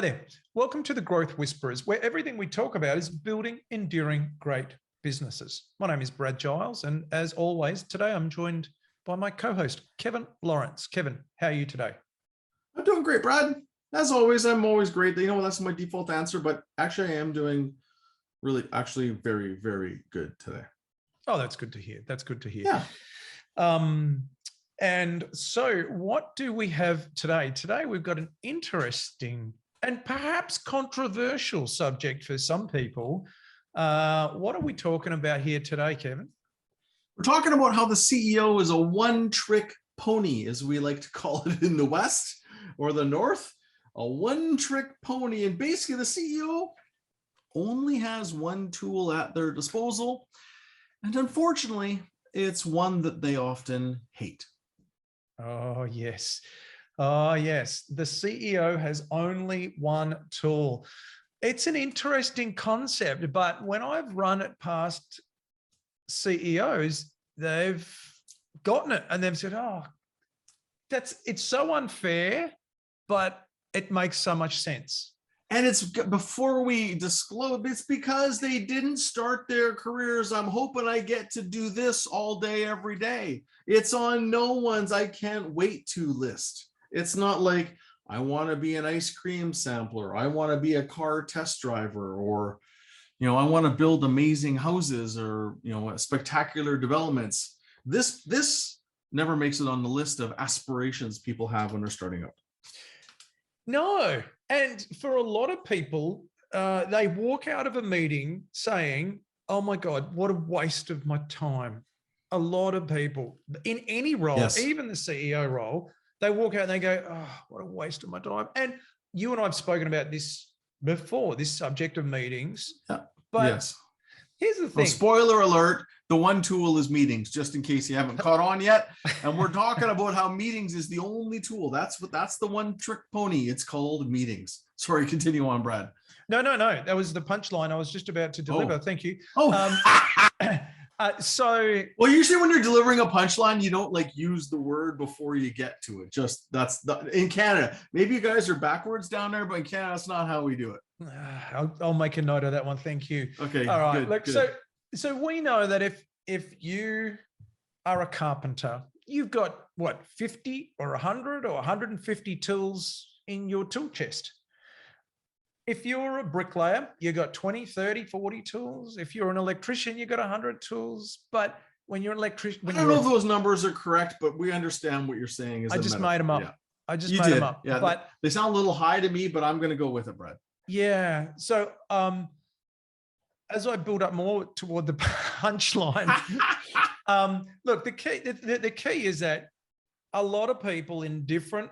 Hi there. Welcome to the Growth Whisperers, where everything we talk about is building enduring great businesses. My name is Brad Giles, and as always, today I'm joined by my co-host, Kevin Lawrence. Kevin, how are you today? I'm doing great, Brad. As always, I'm always great. You know, that's my default answer, but actually I am doing very, very good today. Oh, that's good to hear. That's good to hear. Yeah. And so what do we have today? Today, we've got an interesting and perhaps controversial subject for some people. What are we talking about here today, Kevin? We're talking about how the CEO is a one-trick pony, as we like to call it in the West or the North, a one-trick pony. And basically the CEO only has one tool at their disposal. And unfortunately, it's one that they often hate. Oh, yes. Oh, yes. The CEO has only one tool. It's an interesting concept, but when I've run it past CEOs, they've gotten it and they've said, oh, it's so unfair, but it makes so much sense. And it's before we disclose, it's because they didn't start their careers. I'm hoping I get to do this all day, every day. It's on no one's I can't wait to list. It's not like I want to be an ice cream sampler. I want to be a car test driver, or, you know, I want to build amazing houses, or, you know, spectacular developments. This never makes it on the list of aspirations people have when they're starting up. No. And for a lot of people, they walk out of a meeting saying, oh my God, what a waste of my time. A lot of people in any role, Yes. Even the CEO role, they walk out and they go, oh, what a waste of my time. And you and I have spoken about this before, this subject of meetings. Yeah. But yes. Here's the thing. Well, spoiler alert, the one tool is meetings, just in case you haven't caught on yet. And we're talking about how meetings is the only tool. That's the one trick pony. It's called meetings. Sorry, continue on, Brad. No. That was the punchline I was just about to deliver. Oh. Thank you. Well, usually when you're delivering a punchline, you don't like use the word before you get to it. In Canada. Maybe you guys are backwards down there, but in Canada, that's not how we do it. I'll make a note of that one. Thank you. Okay. All right. Good. So we know that if you are a carpenter, you've got what, 50 or 100 or 150 tools in your tool chest. If you're a bricklayer, you got 20, 30, 40 tools. If you're an electrician, you got 100 tools. But when you're an electrician, I don't know if those numbers are correct, but we understand what you're saying. I just made them up. Yeah. I just made them up. Yeah, but they sound a little high to me, but I'm going to go with it, Brad. Yeah. So as I build up more toward the punchline, look, the key is that a lot of people in different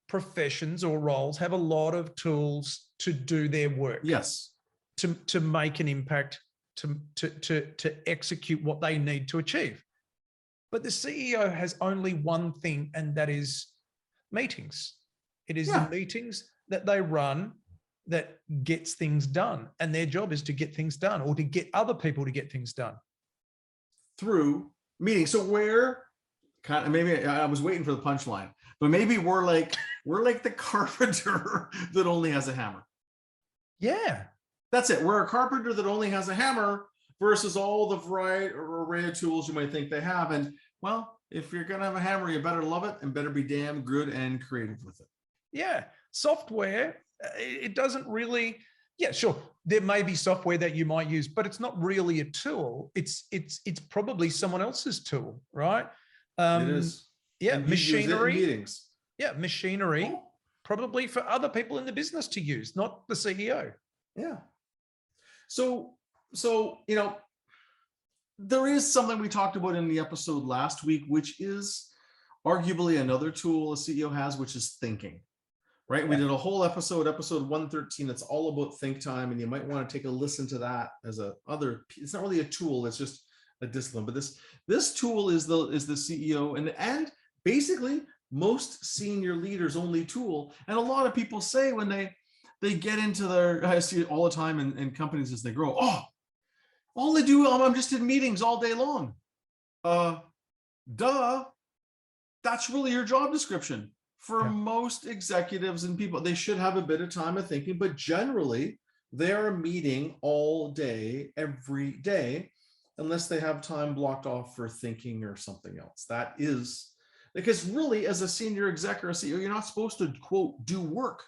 professions or roles have a lot of tools to do their work. Yes. To make an impact, to execute what they need to achieve. But the CEO has only one thing, and that is meetings. It is the meetings that they run that gets things done. And their job is to get things done, or to get other people to get things done. Through meetings. So maybe I was waiting for the punchline, but maybe we're like the carpenter that only has a hammer. Yeah. That's it. We're a carpenter that only has a hammer versus all the variety or array of tools you might think they have. And well, if you're going to have a hammer, you better love it and better be damn good and creative with it. Yeah. Software, it doesn't really, sure. There may be software that you might use, but it's not really a tool. It's probably someone else's tool, right? It is. Yeah. And machinery. Meetings. Yeah. Machinery, probably for other people in the business to use, not the CEO. Yeah. So, you know, there is something we talked about in the episode last week, which is arguably another tool a CEO has, which is thinking, right? We did a whole episode 113. That's all about think time. And you might want to take a listen to that it's not really a tool. It's just a discipline, but this tool is the CEO and basically most senior leaders only tool. And a lot of people say when they get into I see it all the time in companies as they grow, all they do, I'm just in meetings all day long. Duh. That's really your job description. For most executives and people, they should have a bit of time of thinking, but generally they are meeting all day, every day, unless they have time blocked off for thinking or something else. That is because really, as a senior exec or a CEO, you're not supposed to, quote, do work.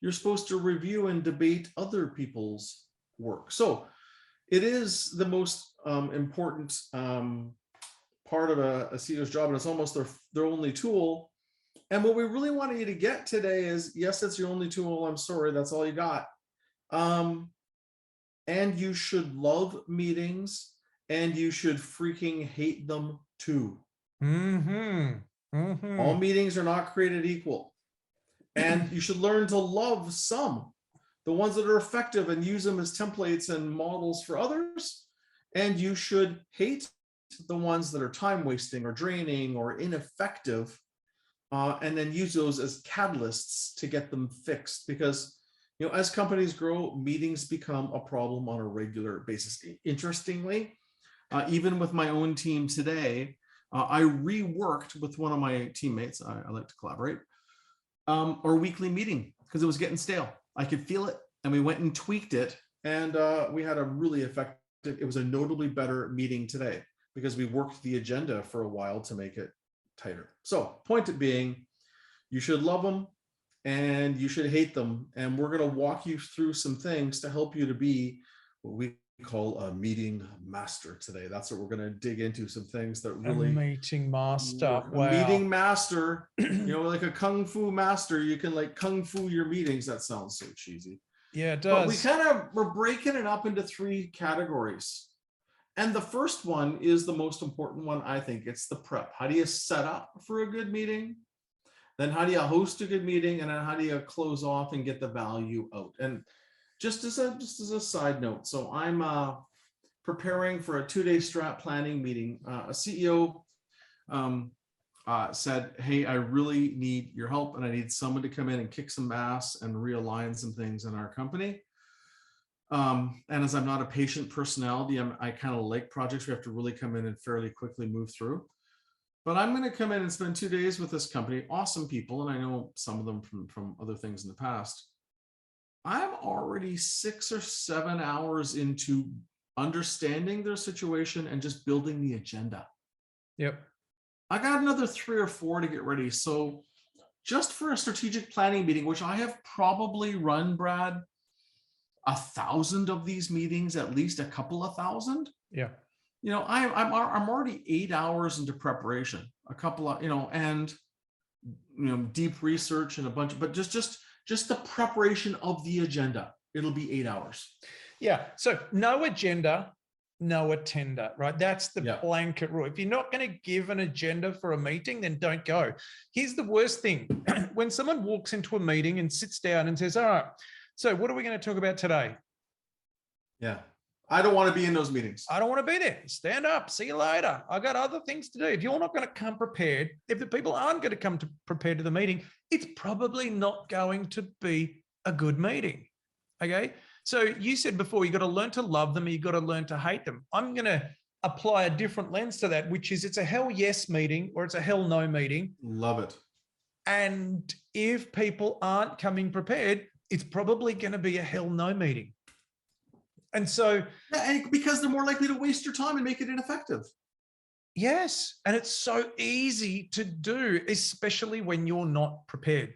You're supposed to review and debate other people's work. So it is the most important part of a CEO's job, and it's almost their only tool. And what we really wanted you to get today is, yes, it's your only tool. I'm sorry, that's all you got. And you should love meetings, and you should freaking hate them too. All meetings are not created equal. And you should learn to love some, the ones that are effective, and use them as templates and models for others. And you should hate the ones that are time wasting or draining or ineffective, and then use those as catalysts to get them fixed. Because, you know, as companies grow, meetings become a problem on a regular basis. Interestingly, even with my own team today, I reworked with one of my teammates. I like to collaborate. Our weekly meeting, because it was getting stale. I could feel it, and we went and tweaked it, and we had a really effective, it was a notably better meeting today because we worked the agenda for a while to make it tighter. So point being, you should love them and you should hate them. And we're going to walk you through some things to help you to be what we call a meeting master today. That's what we're going to dig into, some things that really... A meeting master. Wow. A meeting master, you know, like a kung fu master. You can like kung fu your meetings. That sounds so cheesy. Yeah, it does. But we're breaking it up into 3 categories. And the first one is the most important one, I think. It's the prep. How do you set up for a good meeting? Then how do you host a good meeting? And then how do you close off and get the value out? And just as a side note, so I'm preparing for a 2-day strat planning meeting. A CEO said, hey, I really need your help, and I need someone to come in and kick some ass and realign some things in our company. And as I'm not a patient personality, I kind of like projects we have to really come in and fairly quickly move through. But I'm going to come in and spend 2 days with this company, awesome people, and I know some of them from other things in the past. I'm already 6 or 7 hours into understanding their situation and just building the agenda. Yep. I got another 3 or 4 to get ready. So just for a strategic planning meeting, which I have probably run, Brad, 1,000 of these meetings, at least a couple of thousand. Yeah. You know, I'm already 8 hours into preparation, a couple of, you know, and, you know, deep research and a bunch of, but just the preparation of the agenda. It'll be 8 hours. Yeah. So no agenda, no attender, right? That's the blanket rule. If you're not going to give an agenda for a meeting, then don't go. Here's the worst thing. When someone walks into a meeting and sits down and says, all right, so what are we going to talk about today? Yeah. I don't want to be in those meetings. I don't want to be there. Stand up. See you later. I got other things to do. If you're not going to come prepared, if the people aren't going to come prepared to the meeting, it's probably not going to be a good meeting. Okay. So you said before, you got to learn to love them. You got to learn to hate them. I'm going to apply a different lens to that, which is it's a hell yes meeting or it's a hell no meeting. Love it. And if people aren't coming prepared, it's probably going to be a hell no meeting. And so, and because they're more likely to waste your time and make it ineffective. Yes. And it's so easy to do, especially when you're not prepared.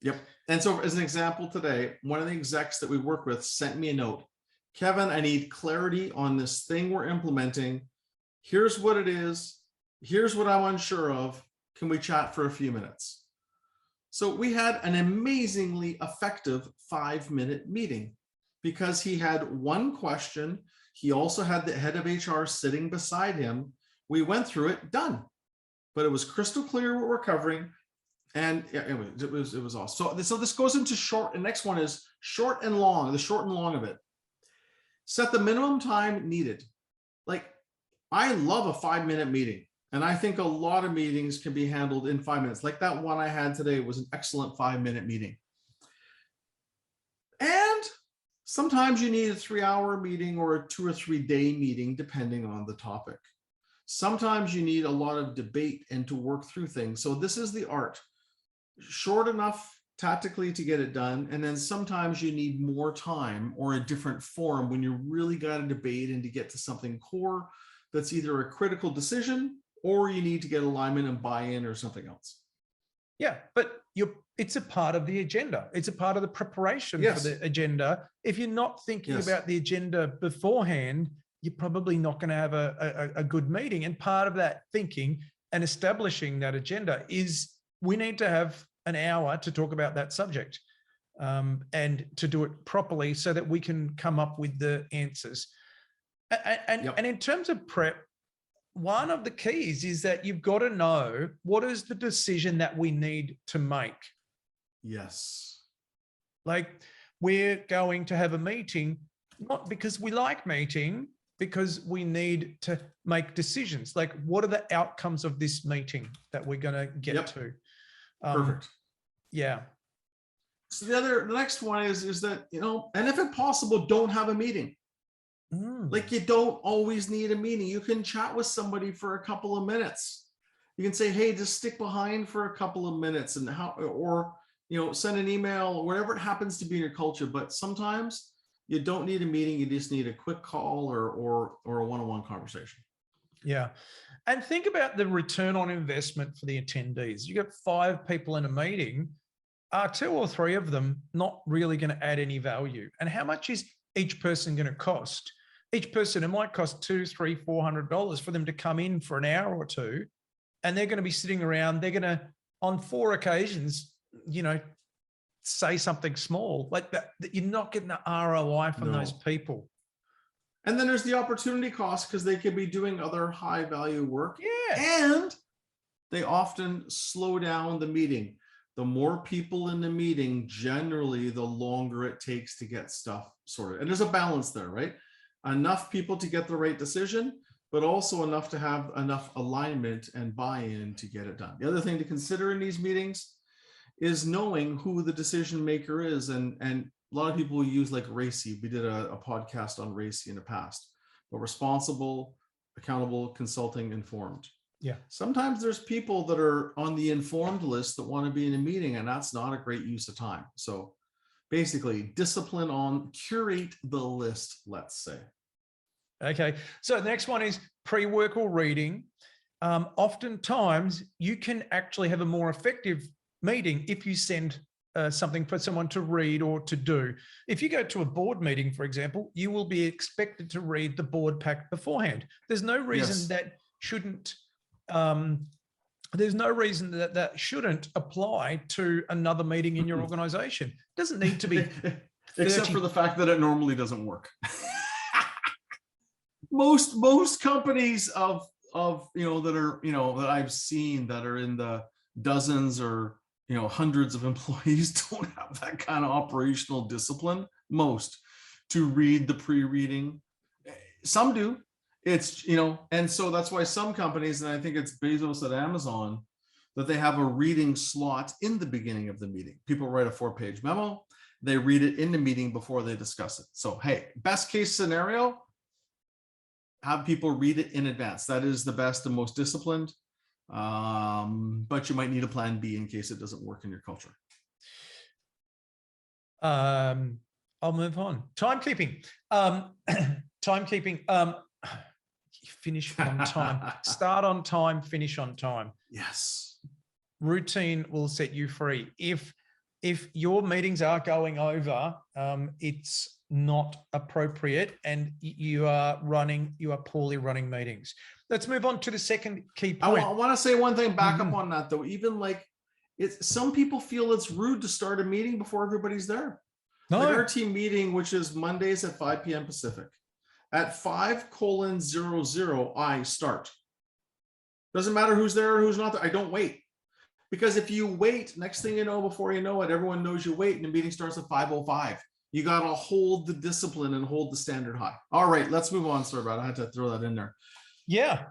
Yep. And so as an example today, one of the execs that we work with sent me a note. Kevin, I need clarity on this thing we're implementing. Here's what it is. Here's what I'm unsure of. Can we chat for a few minutes? So we had an amazingly effective 5-minute meeting because he had one question. He also had the head of HR sitting beside him. We went through it, done. But it was crystal clear what we're covering. And it was awesome. So this goes into short, and next one is short and long, the short and long of it. Set the minimum time needed. Like, I love a 5-minute meeting. And I think a lot of meetings can be handled in 5 minutes. Like that one I had today was an excellent 5-minute meeting. And sometimes you need a 3-hour meeting or a 2 or 3 day meeting, depending on the topic. Sometimes you need a lot of debate and to work through things. So this is the art. short enough tactically to get it done. And then sometimes you need more time or a different form when you really got to debate and to get to something core that's either a critical decision or you need to get alignment and buy-in or something else. Yeah, but it's a part of the agenda. It's a part of the preparation for the agenda. If you're not thinking about the agenda beforehand, you're probably not going to have a good meeting. And part of that thinking and establishing that agenda is we need to have an hour to talk about that subject and to do it properly so that we can come up with the answers. And in terms of prep, one of the keys is that you've got to know what is the decision that we need to make. Yes. Like we're going to have a meeting, not because we like meeting, because we need to make decisions. Like what are the outcomes of this meeting that we're going to get to? Perfect. Yeah. So the next one is that, and if it's possible, don't have a meeting. Like you don't always need a meeting. You can chat with somebody for a couple of minutes. You can say, hey, just stick behind for a couple of minutes and send an email or whatever it happens to be in your culture. But sometimes you don't need a meeting. You just need a quick call or a one-on-one conversation. Yeah. And think about the return on investment for the attendees. You got 5 people in a meeting. Are 2 or 3 of them not really going to add any value? And how much is each person going to cost? Each person, it might cost $200, $300, $400 for them to come in for an hour or 2. And they're going to be sitting around. They're going to, on 4 occasions, say something small like that you're not getting the ROI from those people. And then there's the opportunity cost because they could be doing other high value work. Yeah. And they often slow down the meeting. The more people in the meeting, generally, the longer it takes to get stuff sorted. And there's a balance there, right? Enough people to get the right decision, but also enough to have enough alignment and buy-in to get it done. The other thing to consider in these meetings is knowing who the decision maker is. And a lot of people use like RACI. We did a podcast on RACI in the past, but responsible, accountable, consulting, informed. Yeah. Sometimes there's people that are on the informed list that want to be in a meeting, and that's not a great use of time. So basically discipline on curate the list, let's say. Okay. So the next one is pre-work or reading. Oftentimes you can actually have a more effective meeting if you send something for someone to read or to do. If you go to a board meeting, for example, you will be expected to read the board pack beforehand. There's no reason that shouldn't that shouldn't apply to another meeting in your organization. It doesn't need to be except for the fact that it normally doesn't work. most companies of that are that I've seen that are in the dozens or hundreds of employees don't have that kind of operational discipline, most, to read the pre-reading. Some do. It's, and so that's why some companies, and I think it's Bezos at Amazon, that they have a reading slot in the beginning of the meeting. People write a 4-page memo. They read it in the meeting before they discuss it. So, hey, best case scenario, have people read it in advance. That is the best and most disciplined. But you might need a plan B in case it doesn't work in your culture. I'll move on. Timekeeping. Finish on time. Start on time, finish on time. Yes. Routine will set you free. If your meetings are going over, it's not appropriate and you are poorly running meetings. Let's move on to the second key point. I want to say one thing back up on that though. Even like some people feel it's rude to start a meeting before everybody's there. No. Like our team meeting, which is Mondays at 5 p.m. Pacific. At 5:00, I start. Doesn't matter who's there or who's not there. I don't wait. Because if you wait, next thing you know, before you know it, everyone knows you wait and the meeting starts at 5:05. You got to hold the discipline and hold the standard high. All right, let's move on. Sorry about it. I had to throw that in there. Yeah.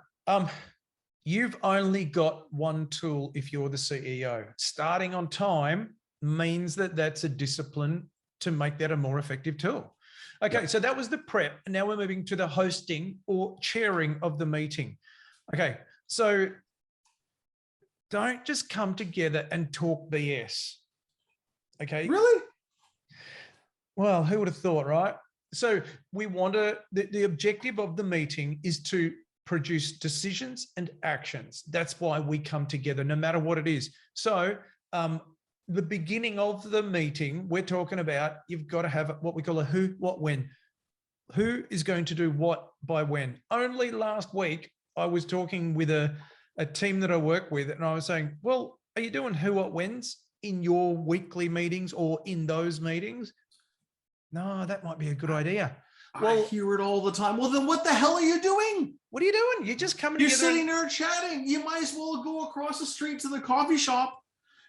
You've only got one tool if you're the CEO. Starting on time means that that's a discipline to make that a more effective tool. Okay, so that was the prep. And now we're moving to the hosting or chairing of the meeting. Okay, so don't just come together and talk BS. Okay. Really? Well, who would have thought, right? So we want to, the objective of the meeting is to produce decisions and actions. That's why we come together, no matter what it is. So the beginning of the meeting, we're talking about, you've got to have what we call a who, what, when. Who is going to do what by when? Only last week, I was talking with a team that I work with, and I was saying, well, are you doing who, what, whens in your weekly meetings or in those meetings? No, that might be a good idea. Well, I hear it all the time. Well, then what the hell are you doing? What are you doing? You're just coming You're together. sitting there chatting. You might as well go across the street to the coffee shop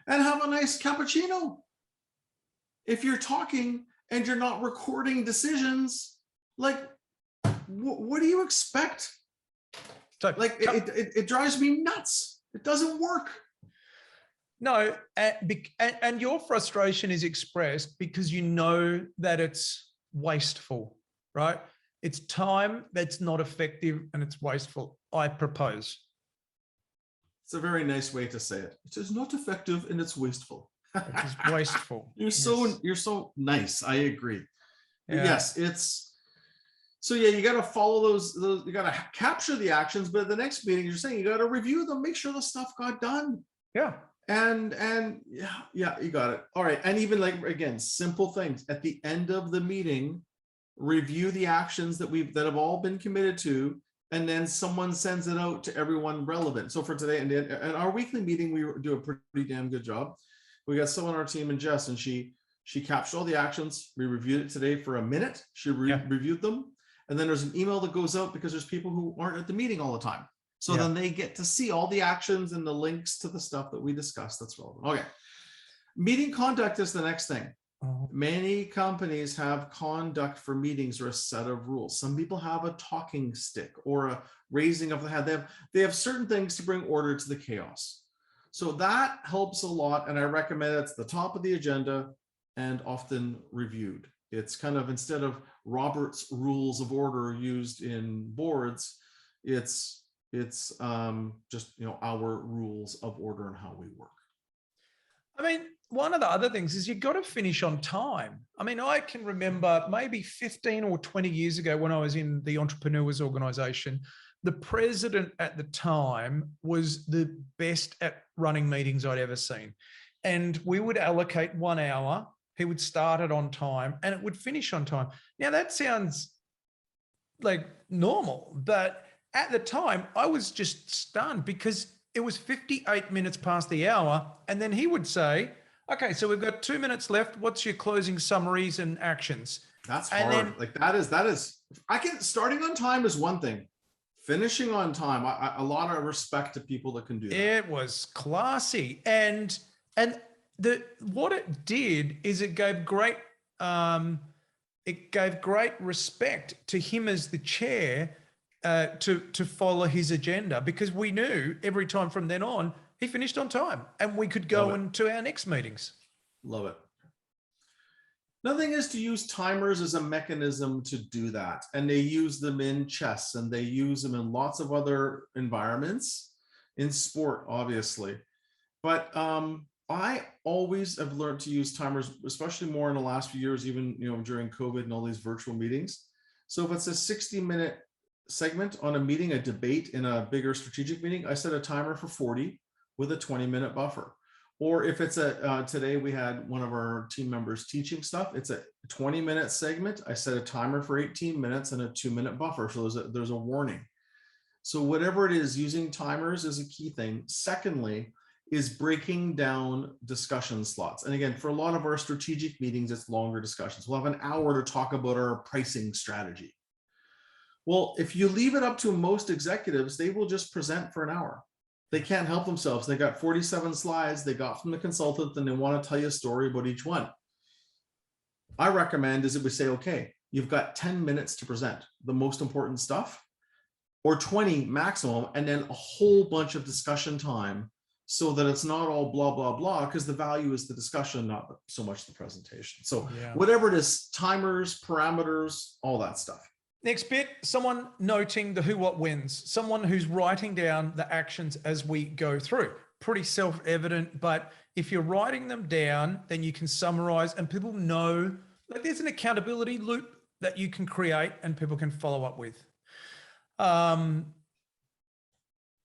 and have a nice cappuccino. If you're talking and you're not recording decisions, like, what do you expect? So, like, it drives me nuts. It doesn't work. No, and your frustration is expressed because you know that it's wasteful, right? It's time that's not effective and it's wasteful. I propose. It's a very nice way to say it. It is not effective and it's wasteful. It is wasteful. You're so nice. I agree. Yeah. Yes, it's so yeah, you got to follow those, you got to capture the actions, but at the next meeting, you're saying you got to review them, make sure the stuff got done. Yeah. And yeah, you got it. All right. And even like, again, simple things at the end of the meeting, review the actions that have all been committed to, and then someone sends it out to everyone relevant. So for today and our weekly meeting, we do a pretty damn good job. We got someone on our team, and Jess, and she captured all the actions. We reviewed it today for a minute. She reviewed them. And then there's an email that goes out because there's people who aren't at the meeting all the time. So then they get to see all the actions and the links to the stuff that we discussed that's relevant. Okay. Meeting conduct is the next thing. Many companies have conduct for meetings or a set of rules. Some people have a talking stick or a raising of the hand. They have certain things to bring order to the chaos. So that helps a lot. And I recommend it's the top of the agenda and often reviewed. It's kind of, instead of Robert's rules of order used in boards, it's just, our rules of order and how we work. I mean, one of the other things is you've got to finish on time. I mean, I can remember maybe 15 or 20 years ago when I was in the Entrepreneurs Organization, the president at the time was the best at running meetings I'd ever seen. And we would allocate 1 hour. He would start it on time and it would finish on time. Now that sounds like normal, but at the time I was just stunned because it was 58 minutes past the hour. And then he would say, okay, so we've got 2 minutes left. What's your closing summaries and actions? That's hard. That is, starting on time is one thing. Finishing on time, a lot of respect to people that can do that. It was classy. And what it did is it gave great respect to him as the chair to follow his agenda, because we knew every time from then on he finished on time and we could go into our next meetings. Love it. Another thing is to use timers as a mechanism to do that. And they use them in chess and they use them in lots of other environments, in sport, obviously. But I always have learned to use timers, especially more in the last few years, even during COVID and all these virtual meetings. So if it's a 60-minute segment on a meeting, a debate in a bigger strategic meeting, I set a timer for 40 with a 20-minute buffer. Or if it's today we had one of our team members teaching stuff, it's a 20-minute segment. I set a timer for 18 minutes and a 2-minute buffer. So there's a warning. So whatever it is, using timers is a key thing. Secondly, is breaking down discussion slots. And again, for a lot of our strategic meetings, it's longer discussions. We'll have an hour to talk about our pricing strategy. Well, if you leave it up to most executives, they will just present for an hour. They can't help themselves. They got 47 slides they got from the consultant and they want to tell you a story about each one. I recommend is that we say, okay, you've got 10 minutes to present the most important stuff, or 20 maximum, and then a whole bunch of discussion time so that it's not all blah, blah, blah, because the value is the discussion, not so much the presentation. So whatever it is, timers, parameters, all that stuff. Next bit, someone noting the who, what, whens, someone who's writing down the actions as we go through. pretty self-evident, but if you're writing them down, then you can summarize and people know, like there's an accountability loop that you can create and people can follow up with. And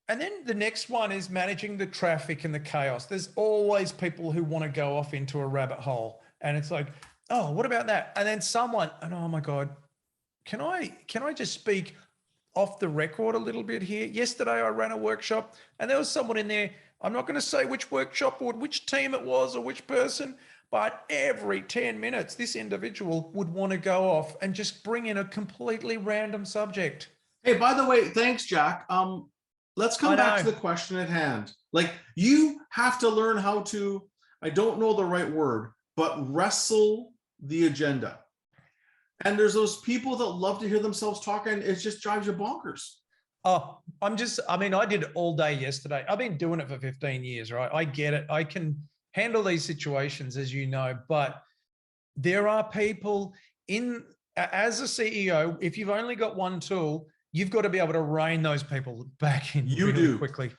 then the next one is managing the traffic and the chaos. There's always people who want to go off into a rabbit hole. And it's like, oh, what about that? And then someone, and oh my God, can I just speak off the record a little bit here? Yesterday I ran a workshop and there was someone in there. I'm not going to say which workshop or which team it was or which person, but every 10 minutes, this individual would want to go off and just bring in a completely random subject. Hey, by the way, thanks, Jack. Let's come back to the question at hand. Like, you have to learn how to, I don't know the right word, but wrestle the agenda. And there's those people that love to hear themselves talk, and it just drives you bonkers. Oh, I did it all day yesterday. I've been doing it for 15 years, right? I get it. I can handle these situations, as you know, but there are people as a CEO, if you've only got one tool, you've got to be able to rein those people back in really quickly.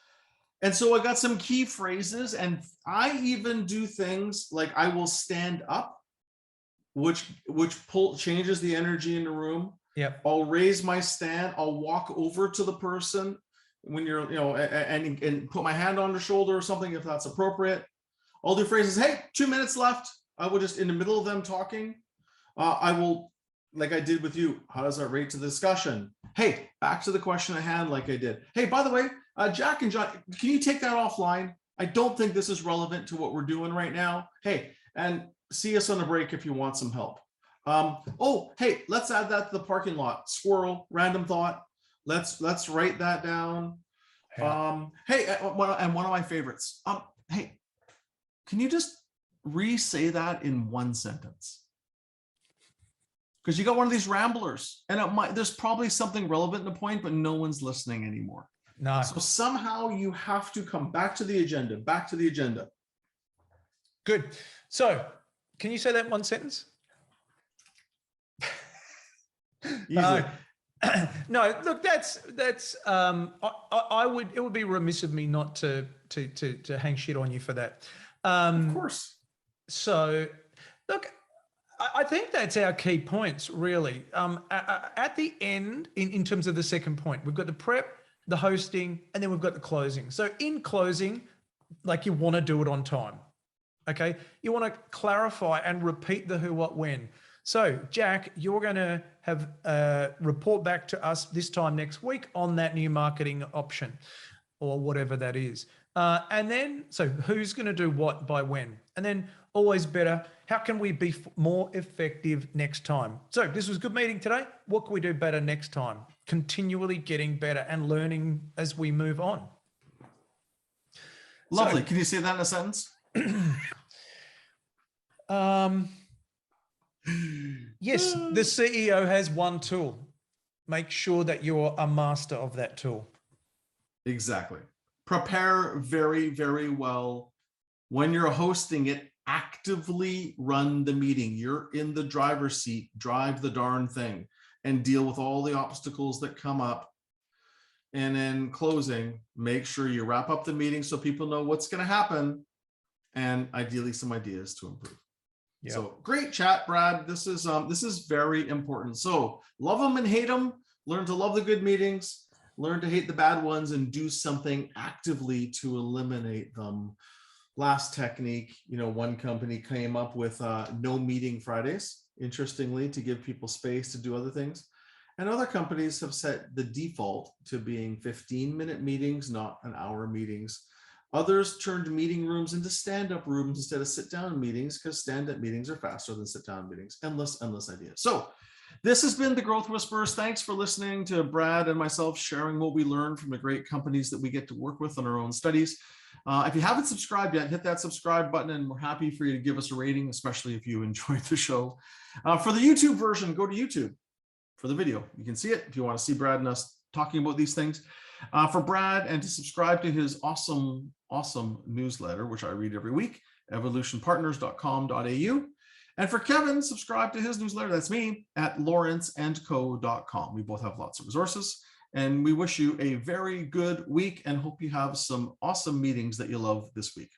And so I got some key phrases, and I even do things like I will stand up, which changes the energy in the room. Yeah. I'll raise my stand. I'll walk over to the person when you're, and put my hand on their shoulder or something if that's appropriate. I'll do phrases. Hey, 2 minutes left. I will just, in the middle of them talking, I will, like I did with you, how does that rate to the discussion? Hey, back to the question at hand, like I did. Hey, by the way, Jack and John, can you take that offline? I don't think this is relevant to what we're doing right now. Hey, and see us on the break if you want some help. Oh, hey, let's add that to the parking lot. Squirrel, random thought. Let's write that down. Yeah. Hey, and one of my favorites. Hey, can you just re-say that in one sentence? Because you got one of these ramblers, and there's probably something relevant in the point, but no one's listening anymore. No. So somehow you have to come back to the agenda. Good. So can you say that in one sentence? No, look, it would be remiss of me not to hang shit on you for that. Of course. So look, I think that's our key points, really. At the end, in terms of the second point, we've got the prep, the hosting, and then we've got the closing. So in closing, like, you want to do it on time. Okay. You want to clarify and repeat the who, what, when. So Jack, you're going to have a report back to us this time next week on that new marketing option or whatever that is. And then, so who's going to do what by when? And then always better, how can we be more effective next time? So this was a good meeting today. What can we do better next time? Continually getting better and learning as we move on. Lovely. Can you say that in a sentence? Yes, the CEO has one tool. Make sure that you're a master of that tool. Exactly. Prepare very, very well. When you're hosting it, actively run the meeting. You're in the driver's seat, drive the darn thing, and deal with all the obstacles that come up. And in closing, make sure you wrap up the meeting so people know what's going to happen, and ideally some ideas to improve. Yep. So great chat, Brad. This is very important. So love them and hate them. Learn to love the good meetings, learn to hate the bad ones, and do something actively to eliminate them. Last technique, one company came up with no meeting Fridays, interestingly, to give people space to do other things. And other companies have set the default to being 15-minute meetings, not an hour meetings. Others turned meeting rooms into stand-up rooms instead of sit-down meetings, because stand-up meetings are faster than sit-down meetings. Endless ideas. So this has been the Growth Whisperers. Thanks for listening to Brad and myself sharing what we learned from the great companies that we get to work with on our own studies. If you haven't subscribed yet, hit that subscribe button, and we're happy for you to give us a rating, especially if you enjoyed the show. For the YouTube version, go to YouTube for the video. You can see it if you want to see Brad and us talking about these things. For Brad, and to subscribe to his awesome newsletter, which I read every week, evolutionpartners.com.au. And for Kevin, subscribe to his newsletter, that's me, at lawrenceandco.com. We both have lots of resources. And we wish you a very good week and hope you have some awesome meetings that you love this week.